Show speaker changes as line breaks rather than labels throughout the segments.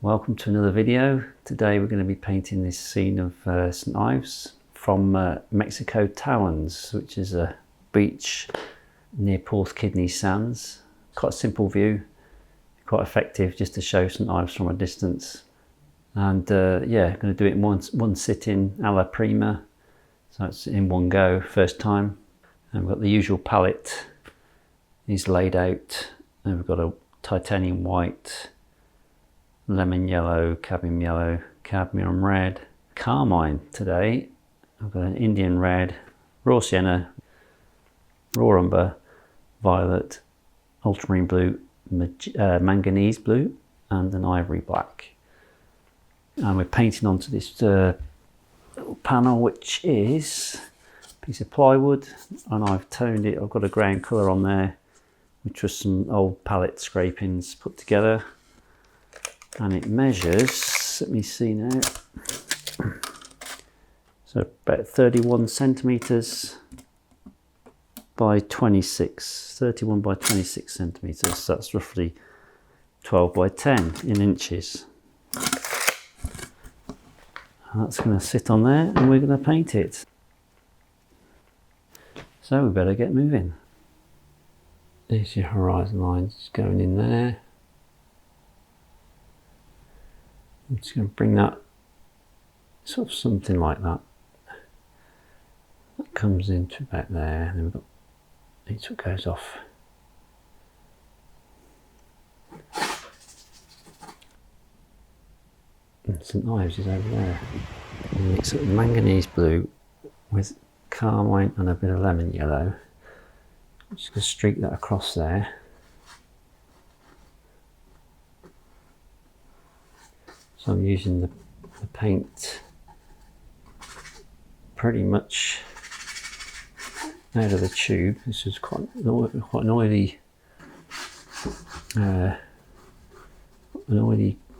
Welcome to another video. Today we're going to be painting this scene of St Ives from Mexico Towans, which is a beach near Porthleven sands. Quite a simple view, quite effective just to show St Ives from a distance. And yeah, I'm going to do it in one sitting, alla prima, so it's in one go, first time. And we've got the usual palette is laid out, and we've got a titanium white, lemon yellow, cadmium red, carmine today. I've got an Indian red, raw sienna, raw umber, violet, ultramarine blue, manganese blue, and an ivory black. And we're painting onto this little panel, which is a piece of plywood, and I've toned it. I've got a ground colour on there, which was some old palette scrapings put together. And it measures, let me see now, so about 31 centimetres by 26, 31 by 26 centimetres, so that's roughly 12 by 10 in inches. And that's going to sit on there and we're going to paint it. So we better get moving. There's your horizon lines going in there. I'm just going to bring that sort of something like that. That comes into about there, and then we've got each one goes off. And St Ives is over there. And mix up manganese blue with carmine and a bit of lemon yellow. I'm just going to streak that across there. So I'm using the paint pretty much out of the tube. This is quite an oily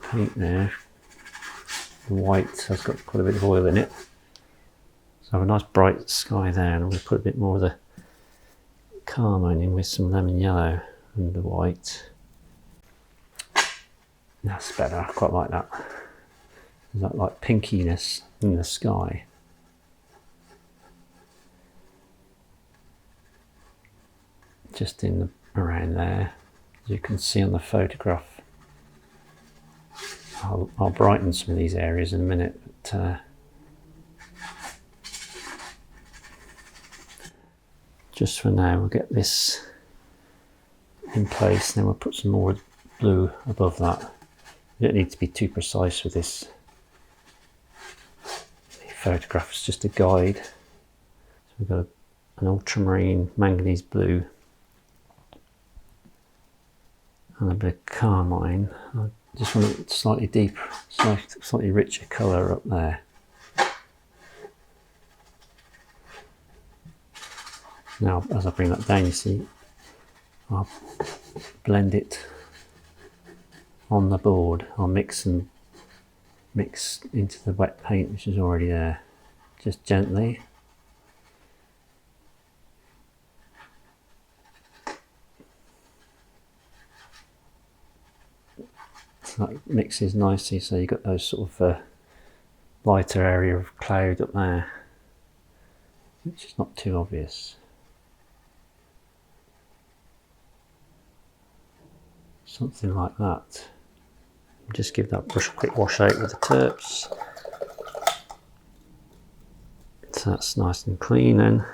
paint there. The white has got quite a bit of oil in it. So I have a nice bright sky there, and I'm going to put a bit more of the carmine in with some lemon yellow and the white. That's better, I quite like that. There's that like pinkiness in the sky. Just around there, as you can see on the photograph. I'll brighten some of these areas in a minute, but just for now we'll get this in place, and then we'll put some more blue above that. You don't need to be too precise with this. The photograph is just a guide. So we've got an ultramarine manganese blue and a bit of carmine. I just want a slightly deeper, slightly richer colour up there. Now, as I bring that down, you see, I'll blend it on the board. I'll mix into the wet paint which is already there, just gently. So that mixes nicely, so you've got those sort of lighter area of cloud up there, which is not too obvious. Something like that. Just give that brush a quick wash out with the terps. So that's nice and clean then.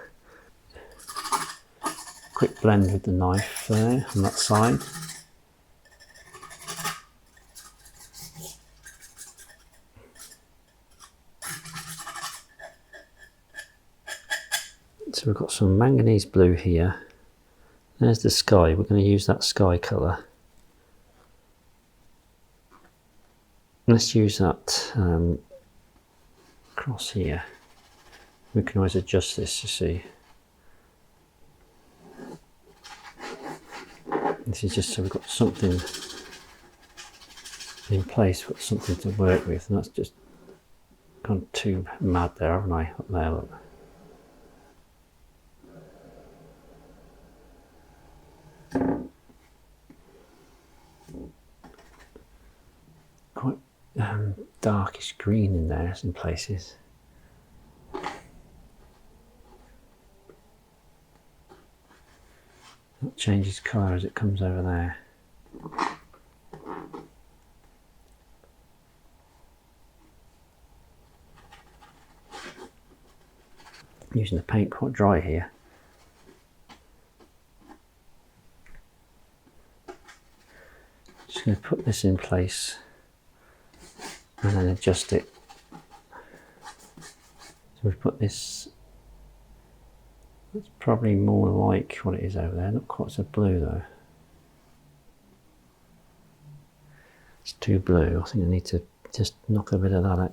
Quick blend with the knife there on that side. So we've got some manganese blue here. There's the sky. We're going to use that sky colour. Let's use that across here. We can always adjust this, you see. This is just so we've got something in place, we've got something to work with, and that's just gone too mad there, haven't I? Up there, look. quite darkish green in there in places. It changes colour as it comes over there. Using the paint quite dry here. Just going to put this in place and then adjust it. So we put this, it's probably more like what it is over there, not quite so blue though. It's too blue. I think I need to just knock a bit of that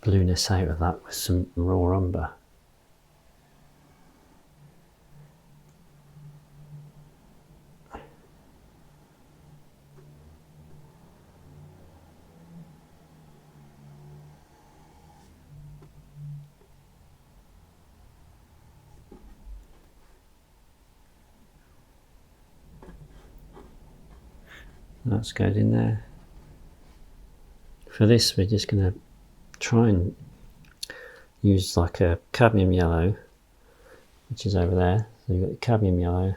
blueness out of that with some raw umber. That's goes in there. For this we're just going to try and use like a cadmium yellow, which is over there. So you've got the cadmium yellow,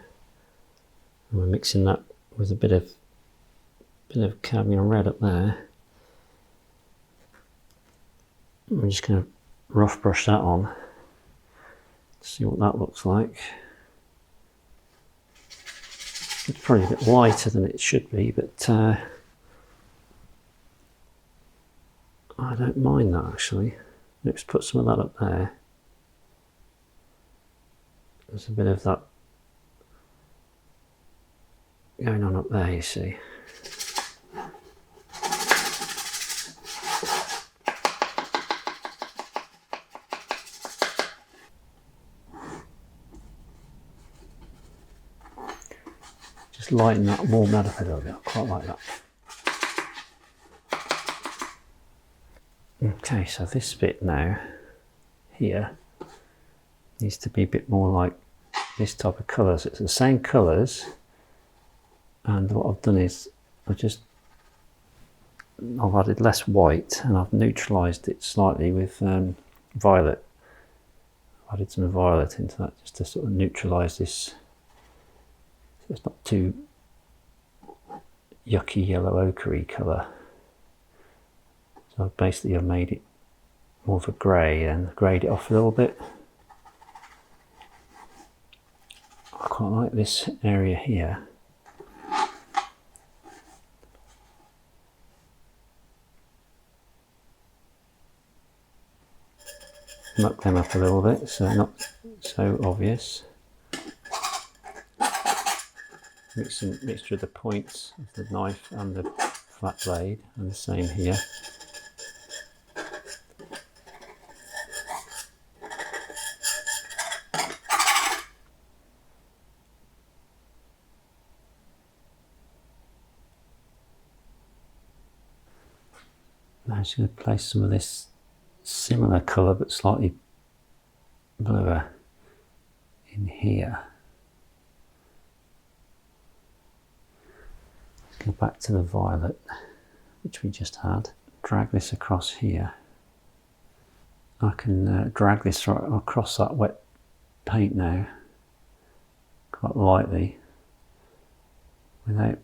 and we're mixing that with a bit of cadmium red up there. We're just going to rough brush that on, see what that looks like. It's probably a bit lighter than it should be, but I don't mind that actually. Let's put some of that up there. There's a bit of that going on up there, you see. Just lighten that, warm that up a little bit. I quite like that. Okay, so this bit now, here, needs to be a bit more like this type of colours. It's the same colours, and what I've done is I've added less white and I've neutralised it slightly with violet. I've added some violet into that just to sort of neutralise this, so it's not too yucky yellow ochre colour. So basically I've made it more of a grey and greyed it off a little bit. I quite like this area here. Muck them up a little bit so not so obvious. Mixture of the points of the knife and the flat blade, and the same here. Now I'm just going to place some of this similar colour but slightly bluer in here. Let's go back to the violet which we just had. Drag this across here. I can drag this right across that wet paint now quite lightly without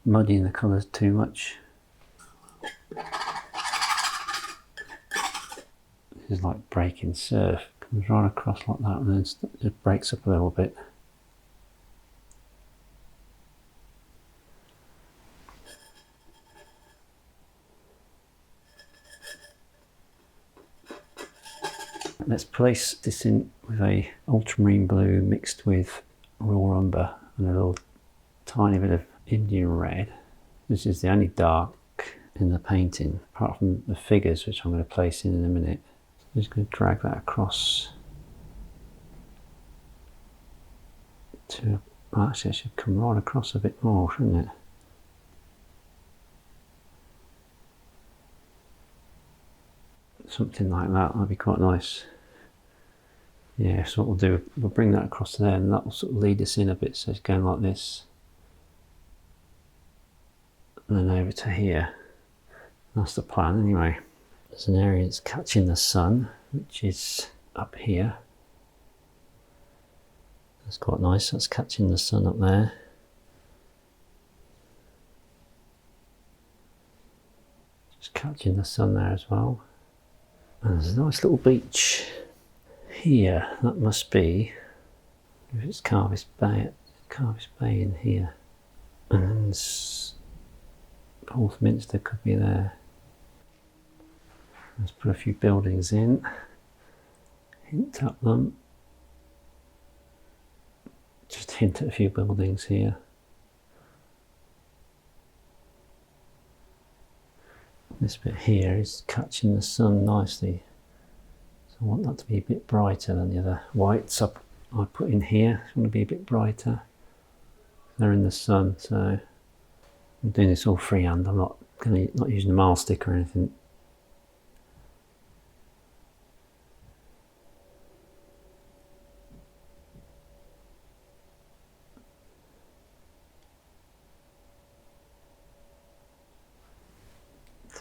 muddying the colours too much. This is like breaking surf. Comes right across like that and then it breaks up a little bit. Let's place this in with a ultramarine blue mixed with raw umber and a little tiny bit of Indian red. This is the only dark in the painting, apart from the figures, which I'm going to place in a minute. So I'm just going to drag that across to, well, actually it should come right across a bit more, shouldn't it? Something like that, that'd be quite nice. Yeah, so what we'll do, we'll bring that across there and that will sort of lead us in a bit, so it's going like this. and then over to here. That's the plan anyway. There's an area that's catching the sun, which is up here. That's quite nice, that's catching the sun up there. Just catching the sun there as well. And there's a nice little beach here. That must be, if it's Carvis Bay in here. And Porthminster could be there. Let's put a few buildings in, hint at them. Just hint at a few buildings here. This bit here is catching the sun nicely. So I want that to be a bit brighter than the other whites I put in here. I want to be a bit brighter. They're in the sun, so I'm doing this all freehand. I'm not using a mile stick or anything.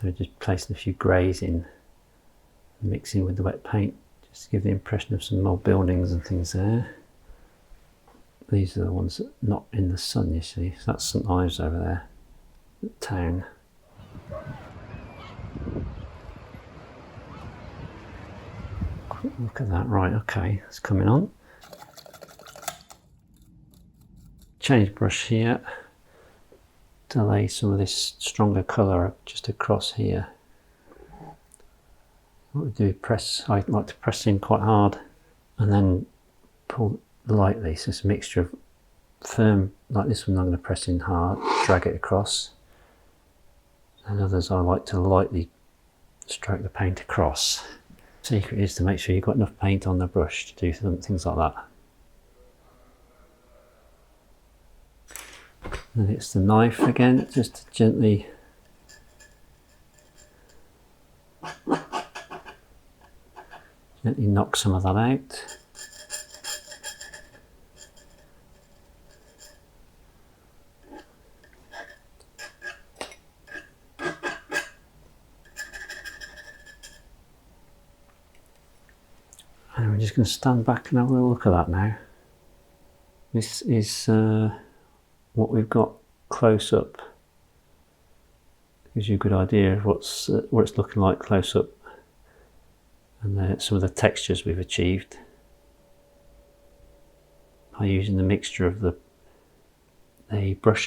So just placing a few greys in, mixing with the wet paint, just to give the impression of some more buildings and things there. These are the ones that are not in the sun, you see. So that's St Ives over there, the town. Quick look at that. Right, okay, it's coming on. Change brush here to lay some of this stronger colour just across here. What we do, I like to press in quite hard and then pull lightly, so it's a mixture of firm, like this one I'm going to press in hard, drag it across, and others I like to lightly stroke the paint across. The secret is to make sure you've got enough paint on the brush to do things like that. And it's the knife again, just to gently knock some of that out. And we're just going to stand back and have a little look at that now. This is what we've got close up. Gives you a good idea of what it's looking like close up, and some of the textures we've achieved by using the mixture of the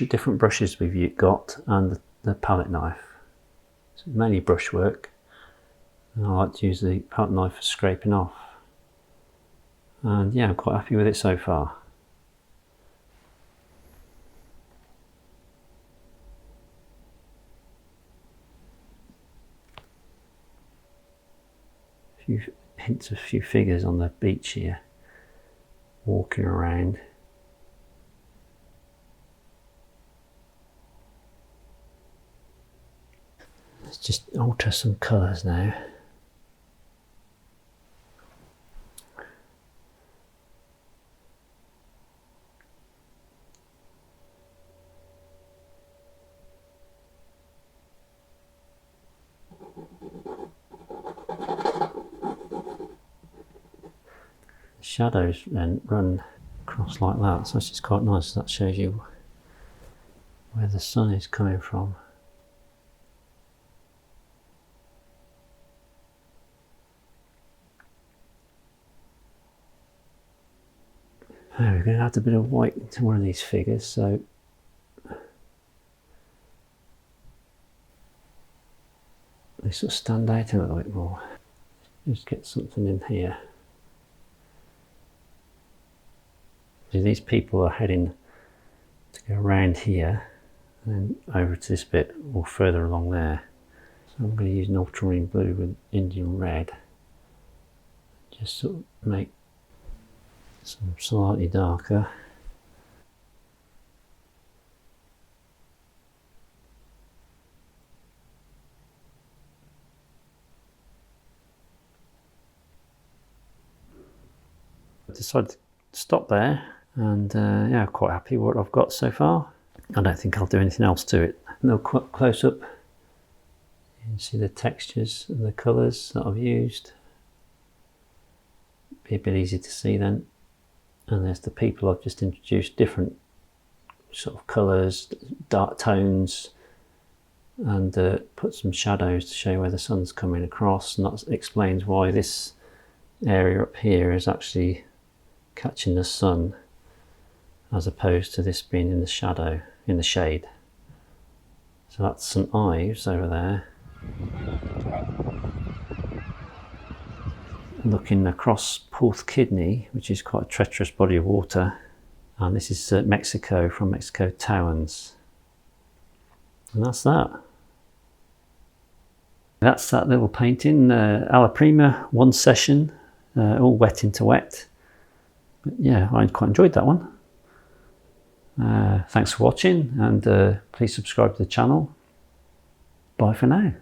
different brushes we've got and the palette knife. So it's mainly brush work, and I like to use the palette knife for scraping off. And yeah, I'm quite happy with it so far. Few hints of a few figures on the beach here, walking around. Let's just alter some colours now. Shadows then run across like that, so it's just quite nice. That shows you where the sun is coming from. Now we're going to add a bit of white into one of these figures, so they sort of stand out a little bit more. Just get something in here. So these people are heading to go around here and then over to this bit or further along there. So I'm going to use an ultramarine blue with Indian red. Just sort of make some slightly darker. I decided to stop there, and yeah, quite happy with what I've got so far. I don't think I'll do anything else to it. no close up. You can see the textures and the colours that I've used. Be a bit easy to see then. And there's the people I've just introduced, different sort of colours, dark tones, and put some shadows to show where the sun's coming across, and that explains why this area up here is actually catching the sun as opposed to this being in the shadow, in the shade. So that's St Ives over there, looking across Porthleven, which is quite a treacherous body of water, and this is Mexico, from Mexico Towans. And that's that. That's that little painting, alla prima, one session, all wet into wet. But yeah, I quite enjoyed that one. Thanks for watching, and please subscribe to the channel. Bye for now.